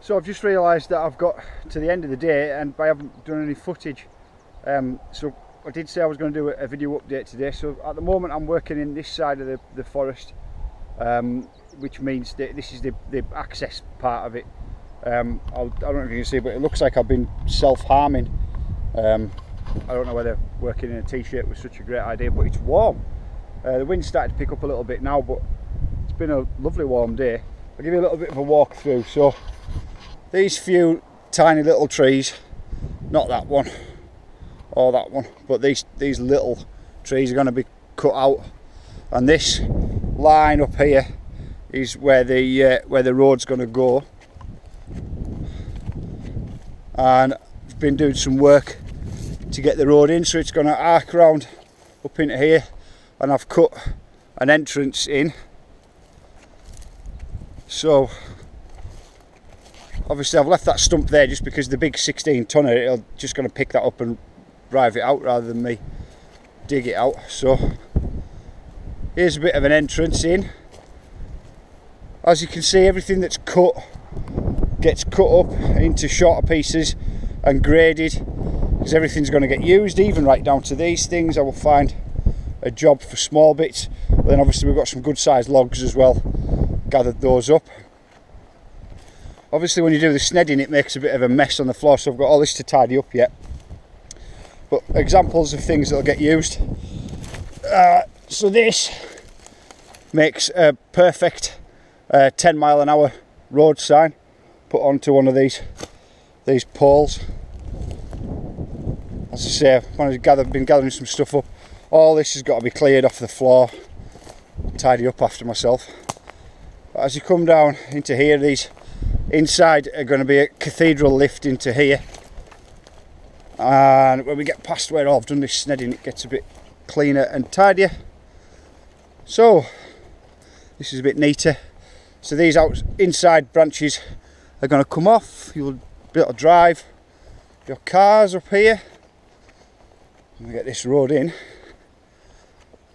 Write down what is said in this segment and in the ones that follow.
So I've just realised that I've got to the end of the day and I haven't done any footage. So I did say I was going to do a video update today. So at the moment I'm working in this side of the forest, which means that this is the access part of it. I don't know if you can see, but it looks like I've been self-harming. I don't know whether working in a t-shirt was such a great idea, but it's warm. The wind's started to pick up a little bit now, but it's been a lovely warm day. I'll give you a little bit of a walk through. So these few tiny little trees, not that one or that one, but these little trees are going to be cut out, and this line up here is where the road's going to go. And I've been doing some work to get the road in, so it's going to arc around up into here, and I've cut an entrance in. So obviously I've left that stump there just because the big 16 tonner, it'll just going to pick that up and drive it out rather than me dig it out. So here's a bit of an entrance in. As you can see, everything that's cut gets cut up into shorter pieces and graded, because everything's going to get used, even right down to these things. I will find a job for small bits, but then obviously we've got some good sized logs as well. Gathered those up. Obviously when you do the snedding it makes a bit of a mess on the floor, so I've got all this to tidy up yet. But examples of things that will get used. So this makes a perfect 10 mile an hour road sign, put onto one of these poles. As I say, when I've been gathering some stuff up, all this has got to be cleared off the floor, tidy up after myself. But as you come down into here, these inside are going to be a cathedral lift into here, and when we get past where I've done this snedding, it gets a bit cleaner and tidier. So this is a bit neater. So these inside branches are going to come off. You'll be able to drive your cars up here. I'm going to get this road in,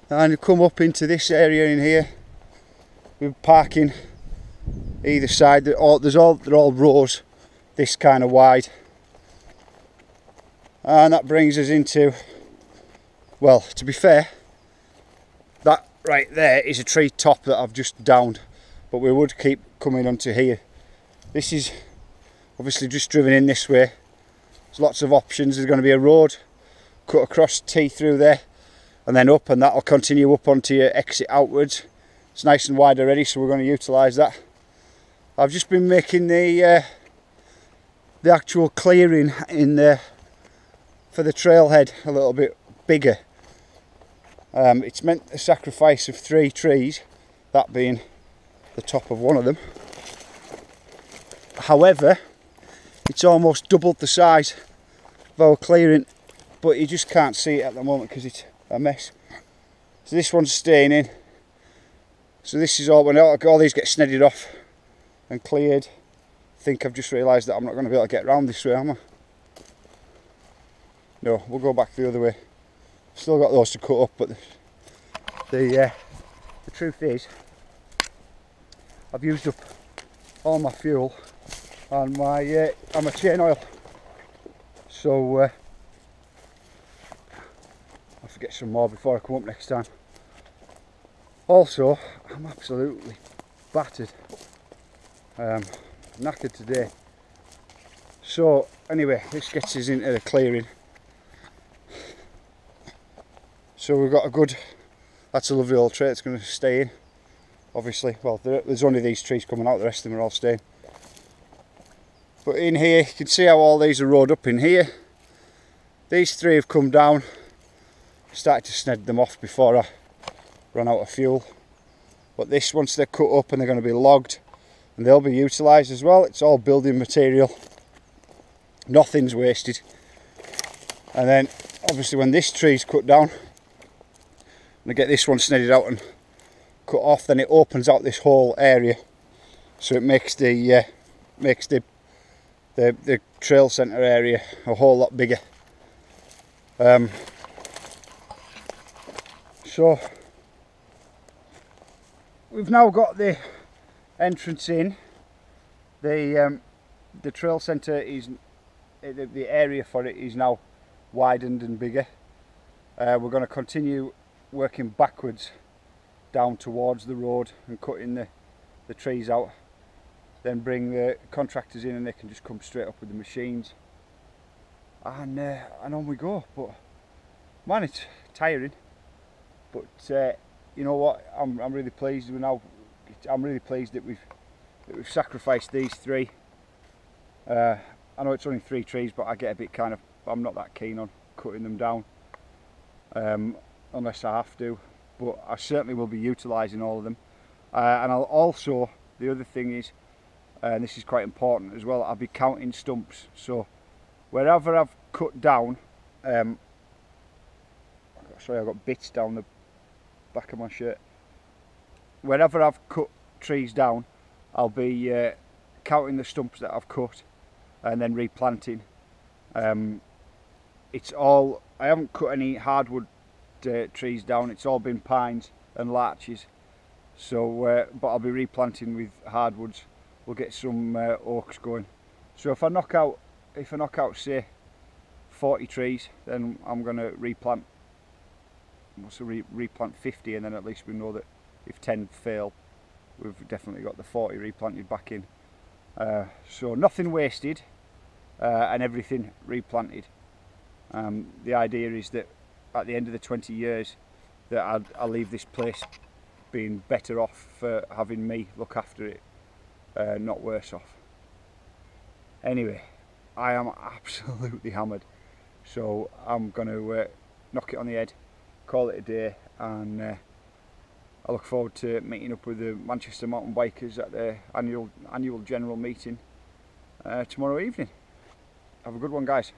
and you come up into this area in here with parking either side. They're all rows this kind of wide, and that brings us into, well, to be fair, that right there is a tree top that I've just downed, but we would keep coming onto here. This is obviously just driven in this way. There's lots of options. There's going to be a road cut across T through there and then up, and that'll continue up onto your exit outwards. It's nice and wide already, so we're going to utilise that. I've just been making the actual clearing in there for the trailhead a little bit bigger. It's meant a sacrifice of 3 trees, that being the top of one of them. However, it's almost doubled the size of our clearing, but you just can't see it at the moment because it's a mess. So this one's staying in. So this is all, when all these get snedded off and cleared, I think I've just realised that I'm not going to be able to get around this way, am I? No, we'll go back the other way. Still got those to cut up, but the truth is, I've used up all my fuel and my chain oil. So I'll forget some more before I come up next time. Also, I'm absolutely battered, knackered today. So anyway, this gets us into the clearing. So we've got a good, that's a lovely old tree that's going to stay in, obviously. Well, there's only these trees coming out, the rest of them are all staying. But in here, you can see how all these are rowed up in here. These 3 have come down, started to sned them off before I ran out of fuel. But this, once they're cut up and they're going to be logged, and they'll be utilised as well. It's all building material, nothing's wasted. And then obviously when this tree's cut down, and I get this one snedded out and cut off, then it opens out this whole area, so it makes the trail centre area a whole lot bigger. So we've now got the entrance in. The the trail centre is, the area for it is now widened and bigger. We're going to continue working backwards down towards the road and cutting the trees out, then bring the contractors in and they can just come straight up with the machines, and on we go. But man, it's tiring, but you know what, I'm really pleased with now. I'm really pleased that we've sacrificed these three. I know it's only 3 trees, but I get a bit kind of, I'm not that keen on cutting them down unless I have to, but I certainly will be utilising all of them. And I'll also, the other thing is, and this is quite important as well, I'll be counting stumps. So wherever I've cut down, sorry, I've got bits down the back of my shirt. Wherever I've cut trees down, I'll be counting the stumps that I've cut and then replanting. It's all, I haven't cut any hardwood trees down, it's all been pines and larches. So, but I'll be replanting with hardwoods. We'll get some oaks going. So if I knock out say 40 trees, then I'm going to replant. So replant 50, and then at least we know that if 10 fail, we've definitely got the 40 replanted back in. So nothing wasted, and everything replanted. The idea is that at the end of the 20 years that I'll leave this place being better off for having me look after it, not worse off. Anyway, I am absolutely hammered, so I'm going to knock it on the head, call it a day, and I look forward to meeting up with the Manchester mountain bikers at the annual general meeting tomorrow evening. Have a good one, guys.